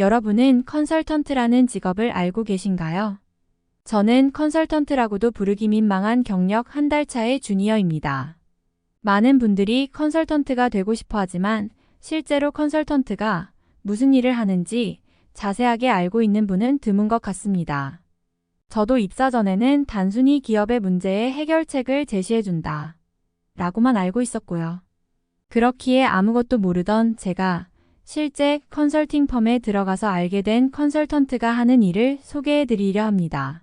여러분은 컨설턴트라는 직업을 알고 계신가요? 저는 컨설턴트라고도 부르기 민망한 경력 한 달 차의 주니어입니다. 많은 분들이 컨설턴트가 되고 싶어 하지만 실제로 컨설턴트가 무슨 일을 하는지 자세하게 알고 있는 분은 드문 것 같습니다. 저도 입사 전에는 단순히 기업의 문제의 해결책을 제시해준다 라고만 알고 있었고요. 그렇기에 아무것도 모르던 제가 실제 컨설팅 펌에 들어가서 알게 된 컨설턴트가 하는 일을 소개해드리려 합니다.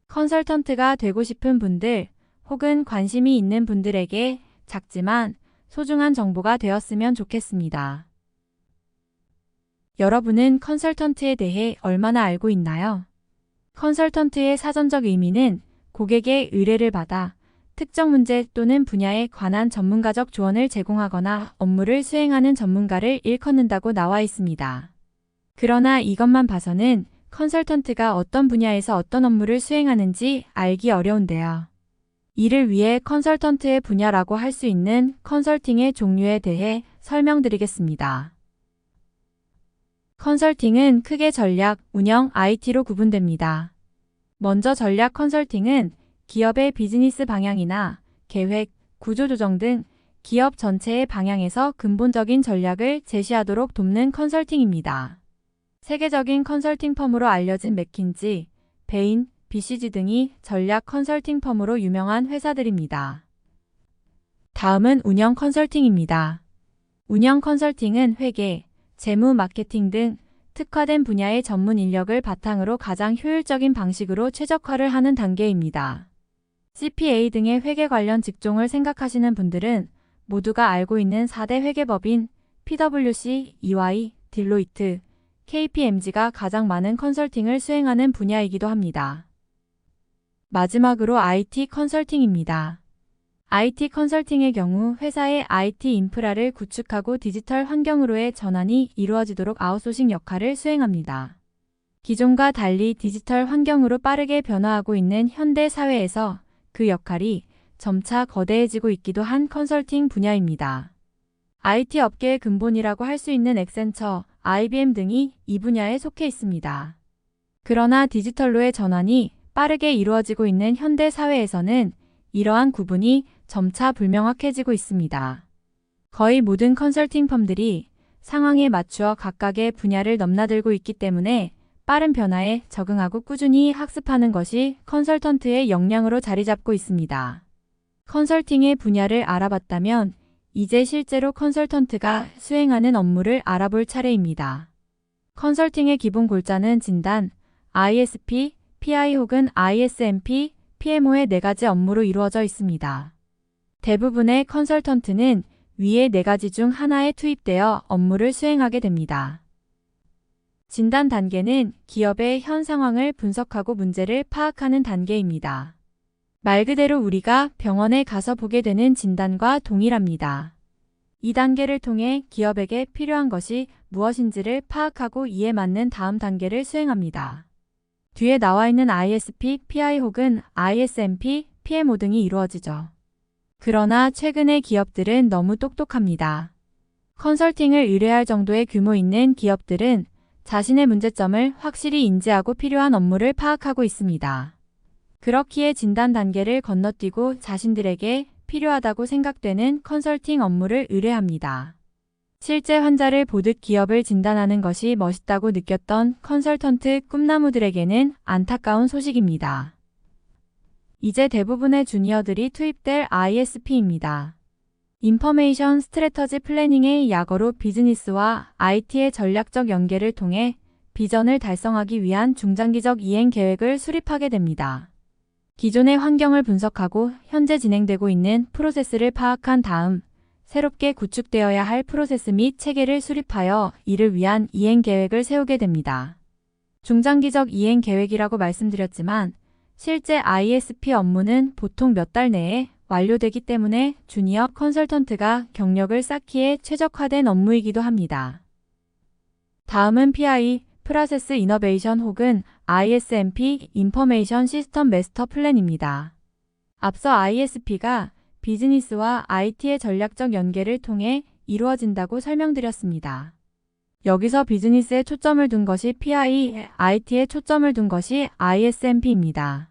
컨설턴트가 되고 싶은 분들 혹은 관심이 있는 분들에게 작지만 소중한 정보가 되었으면 좋겠습니다. 여러분은 컨설턴트에 대해 얼마나 알고 있나요? 컨설턴트의 사전적 의미는 고객의 의뢰를 받아 특정 문제 또는 분야에 관한 전문가적 조언을 제공하거나 업무를 수행하는 전문가를 일컫는다고 나와 있습니다. 그러나 이것만 봐서는 컨설턴트가 어떤 분야에서 어떤 업무를 수행하는지 알기 어려운데요. 이를 위해 컨설턴트의 분야라고 할 수 있는 컨설팅의 종류에 대해 설명드리겠습니다. 컨설팅은 크게 전략, 운영, IT로 구분됩니다. 먼저 전략 컨설팅은 기업의 비즈니스 방향이나 계획, 구조조정 등 기업 전체의 방향에서 근본적인 전략을 제시하도록 돕는 컨설팅입니다. 세계적인 컨설팅 펌으로 알려진 맥킨지, 베인, BCG 등이 전략 컨설팅 펌으로 유명한 회사들입니다. 다음은 운영 컨설팅입니다. 운영 컨설팅은 회계, 재무 마케팅 등 특화된 분야의 전문 인력을 바탕으로 가장 효율적인 방식으로 최적화를 하는 단계입니다. CPA 등의 회계 관련 직종을 생각하시는 분들은 모두가 알고 있는 4대 회계법인 PwC, EY, 딜로이트, KPMG가 가장 많은 컨설팅을 수행하는 분야이기도 합니다. 마지막으로 IT 컨설팅입니다. IT 컨설팅의 경우 회사의 IT 인프라를 구축하고 디지털 환경으로의 전환이 이루어지도록 아웃소싱 역할을 수행합니다. 기존과 달리 디지털 환경으로 빠르게 변화하고 있는 현대 사회에서 그 역할이 점차 거대해지고 있기도 한 컨설팅 분야입니다. IT 업계의 근본이라고 할 수 있는 액센처, IBM 등이 이 분야에 속해 있습니다. 그러나 디지털로의 전환이 빠르게 이루어지고 있는 현대 사회에서는 이러한 구분이 점차 불명확해지고 있습니다. 거의 모든 컨설팅 펌들이 상황에 맞추어 각각의 분야를 넘나들고 있기 때문에 빠른 변화에 적응하고 꾸준히 학습하는 것이 컨설턴트의 역량으로 자리 잡고 있습니다. 컨설팅의 분야를 알아봤다면 이제 실제로 컨설턴트가 수행하는 업무를 알아볼 차례입니다. 컨설팅의 기본 골자는 진단, ISP, PI 혹은 ISMP, PMO의 4가지 업무로 이루어져 있습니다. 대부분의 컨설턴트는 위의 4가지 중 하나에 투입되어 업무를 수행하게 됩니다. 진단 단계는 기업의 현 상황을 분석하고 문제를 파악하는 단계입니다. 말 그대로 우리가 병원에 가서 보게 되는 진단과 동일합니다. 이 단계를 통해 기업에게 필요한 것이 무엇인지를 파악하고 이에 맞는 다음 단계를 수행합니다. 뒤에 나와 있는 ISP, PI 혹은 ISMP, PMO 등이 이루어지죠. 그러나 최근의 기업들은 너무 똑똑합니다. 컨설팅을 의뢰할 정도의 규모 있는 기업들은 자신의 문제점을 확실히 인지하고 필요한 업무를 파악하고 있습니다. 그렇기에 진단 단계를 건너뛰고 자신들에게 필요하다고 생각되는 컨설팅 업무를 의뢰합니다. 실제 환자를 보듯 기업을 진단하는 것이 멋있다고 느꼈던 컨설턴트 꿈나무들에게는 안타까운 소식입니다. 이제 대부분의 주니어들이 투입될 ISP입니다. 인포메이션 스트래터지 플래닝의 약어로 비즈니스와 IT의 전략적 연계를 통해 비전을 달성하기 위한 중장기적 이행 계획을 수립하게 됩니다. 기존의 환경을 분석하고 현재 진행되고 있는 프로세스를 파악한 다음 새롭게 구축되어야 할 프로세스 및 체계를 수립하여 이를 위한 이행 계획을 세우게 됩니다. 중장기적 이행 계획이라고 말씀드렸지만 실제 ISP 업무는 보통 몇 달 내에 완료되기 때문에 주니어 컨설턴트가 경력을 쌓기에 최적화된 업무이기도 합니다. 다음은 PI, 프로세스 이너베이션 혹은 ISMP, 인포메이션 시스템 마스터 플랜입니다. 앞서 ISP가 비즈니스와 IT의 전략적 연계를 통해 이루어진다고 설명드렸습니다. 여기서 비즈니스에 초점을 둔 것이 PI, IT에 초점을 둔 것이 ISMP입니다.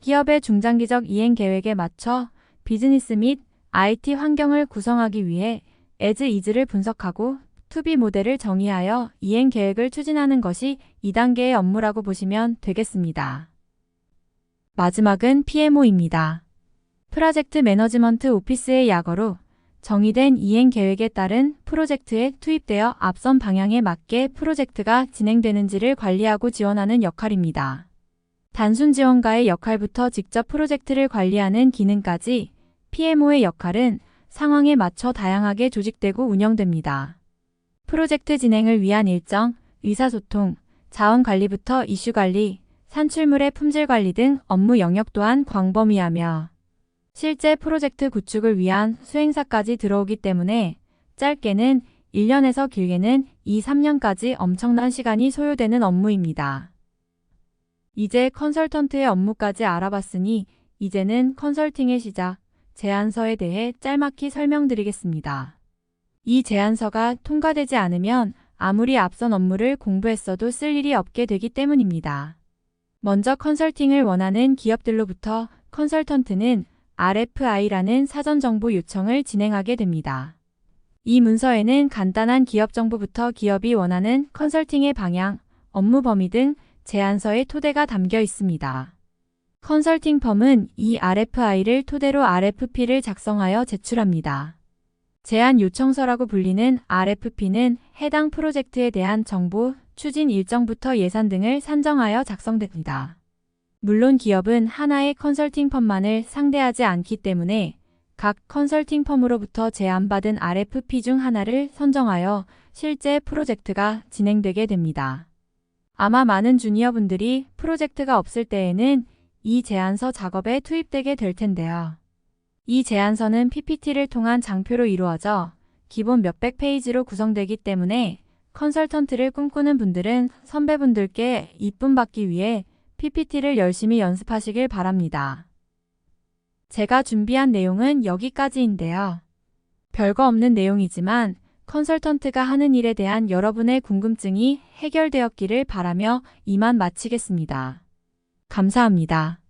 기업의 중장기적 이행 계획에 맞춰 비즈니스 및 IT 환경을 구성하기 위해 as is를 분석하고 to-be 모델을 정의하여 이행 계획을 추진하는 것이 2단계의 업무라고 보시면 되겠습니다. 마지막은 PMO입니다. 프로젝트 매너지먼트 오피스의 약어로 정의된 이행 계획에 따른 프로젝트에 투입되어 앞선 방향에 맞게 프로젝트가 진행되는지를 관리하고 지원하는 역할입니다. 단순 지원가의 역할부터 직접 프로젝트를 관리하는 기능까지 PMO의 역할은 상황에 맞춰 다양하게 조직되고 운영됩니다. 프로젝트 진행을 위한 일정, 의사소통, 자원 관리부터 이슈 관리, 산출물의 품질 관리 등 업무 영역 또한 광범위하며 실제 프로젝트 구축을 위한 수행사까지 들어오기 때문에 짧게는 1년에서 길게는 2, 3년까지 엄청난 시간이 소요되는 업무입니다. 이제 컨설턴트의 업무까지 알아봤으니 이제는 컨설팅의 시작, 제안서에 대해 짤막히 설명드리겠습니다. 이 제안서가 통과되지 않으면 아무리 앞선 업무를 공부했어도 쓸 일이 없게 되기 때문입니다. 먼저 컨설팅을 원하는 기업들로부터 컨설턴트는 RFI라는 사전 정보 요청을 진행하게 됩니다. 이 문서에는 간단한 기업 정보부터 기업이 원하는 컨설팅의 방향, 업무 범위 등 제안서의 토대가 담겨 있습니다. 컨설팅 펌은 이 RFI를 토대로 RFP를 작성하여 제출합니다. 제안 요청서라고 불리는 RFP는 해당 프로젝트에 대한 정보, 추진 일정부터 예산 등을 산정하여 작성됩니다. 물론 기업은 하나의 컨설팅 펌만을 상대하지 않기 때문에 각 컨설팅 펌으로부터 제안받은 RFP 중 하나를 선정하여 실제 프로젝트가 진행되게 됩니다. 아마 많은 주니어분들이 프로젝트가 없을 때에는 이 제안서 작업에 투입되게 될 텐데요. 이 제안서는 PPT를 통한 장표로 이루어져 기본 몇백 페이지로 구성되기 때문에 컨설턴트를 꿈꾸는 분들은 선배분들께 이쁨 받기 위해 PPT를 열심히 연습하시길 바랍니다. 제가 준비한 내용은 여기까지인데요. 별거 없는 내용이지만 컨설턴트가 하는 일에 대한 여러분의 궁금증이 해결되었기를 바라며 이만 마치겠습니다. 감사합니다.